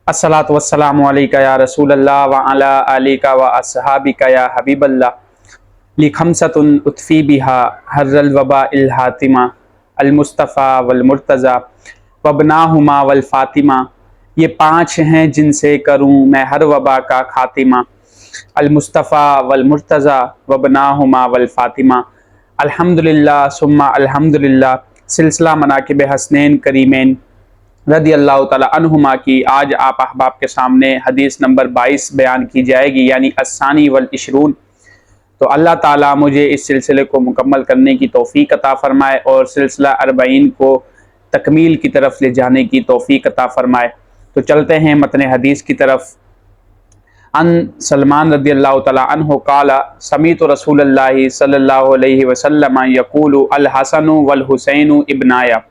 अस्सलातु वस्सलामु अलैका या रसूल अल्लाह व अला आलिका व अस्हाबिका या हबीब अल्लाह ली खमसतुन उत्फी बिहा हर्रल वबा इल हातिमा अल मुस्तफ़ा वल मुर्तज़ा वबनाहुमा वल फातिमा। ये पाँच हैं जिनसे करूँ मैं हर वबा का खातिमा। अल मुस्तफ़ा वल मुर्तज़ा वबनाहुमा वल फातिमा। अल्हम्दुलिल्लाह सुम्मा अल्हम्दुलिल्लाह। सिलसिला मनाकिब हसनैन करीमैन रदी अल्लाह ताला अन्हुमा की आज आप अहबाब के सामने हदीस नंबर 22 बयान की जाएगी, यानी अस्सानी वल इशरून। तो अल्लाह ताला मुझे इस सिलसिले को मुकम्मल करने की तौफीक अता फरमाए और सिलसिला 40 को तकमील की तरफ ले जाने की तौफीक अता फरमाए। तो चलते हैं मतन हदीस की तरफ। अन सलमान रदी अल्लाह ताला अन्हु काला समीतु रसूलुल्लाहि सल्लल्लाहु अलैहि वसल्लम यक़ूलु अल हसनु वल हुसैनु इब्नाया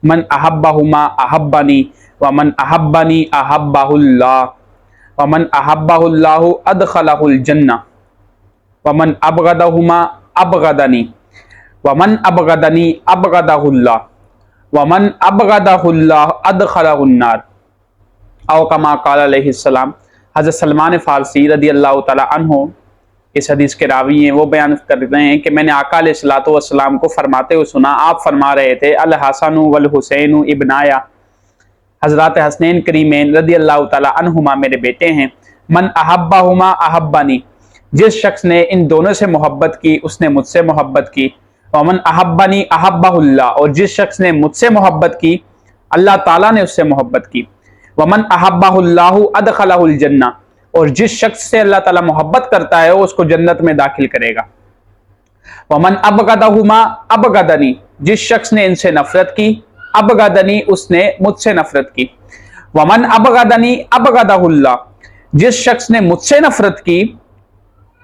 मन अहब्बहुमा अहब्बनी व मन अहब्बनी अहब्बहुल्लाह व मन अहब्बहुल्लाहु अदखलहुल जन्नह व मन अबगदहुमा अबगदनी व मन अबगदनी अबगदहुल्लाह व मन अबगदहुल्लाह अदखलहुन नार औ कमा क़ाल अलैहिस्सलाम। हज़रत सलमान फ़ारसी रदी अल्लाह ताला अन्हु इस हदीस के रावी हैं। वो बयान कर रहे हैं कि मैंने आका अलैहिस्सलातु वस्सलाम को फरमाते हुए सुना। आप फरमा रहे थे अल हसनु वल हुसैनु इब्नाया, हजरत हसनैन करीमैन रदी अल्लाह ताला अन्हुमा मेरे बेटे हैं। मन अहब्बहुमा अहब्बनी, जिस शख्स ने इन दोनों से मोहब्बत की उसने मुझसे मोहब्बत की। वमन अहब्बनी अहब्बहुल्लाह, और जिस शख्स ने मुझसे मोहब्बत की अल्लाह ताला ने उससे मोहब्बत की। वमन अहब्बहुल्लाहु अदखलहुल जन्नह, और जिस शख्स से अल्लाह ताला मोहब्बत करता है वो उसको जन्नत में दाखिल करेगा। वमन अबगदहुमा अबगदनी, जिस शख्स ने इनसे नफरत की अबगदनी, उसने मुझसे नफरत की। वमन अबगदनी अबगदहुल्लाह, जिस शख्स ने मुझसे नफरत की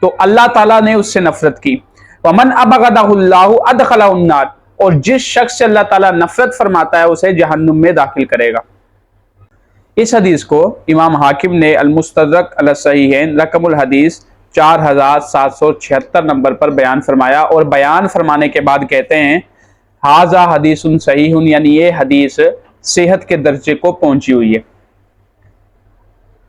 तो अल्लाह ताला ने उससे नफरत की। वमन अबगदहुल्लाहु अदखलहुन नार, और जिस शख्स से अल्लाह ताला नफरत फरमाता है उसे जहन्नुम में दाखिल करेगा। इस हदीस को इमाम हाकिम ने अल-मुस्तदरक अला सहीहैन रकमुल हदीस 4776 नंबर पर बयान फरमाया, और बयान फरमाने के बाद कहते हैं हाजा हदीसुन सहीहुन, यानी ये हदीस सेहत के दर्जे को पहुंची हुई है।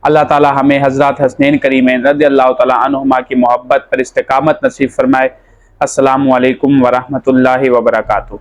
अल्लाह ताला हमें हजरत हसनैन करीमैन रज़ी अल्लाह ताला अन्हुमा की मोहब्बत पर इस्तिकामत नसीब फरमाए। अस्सलामु अलैकुम व रहमतुल्लाहि व बरकातुहू।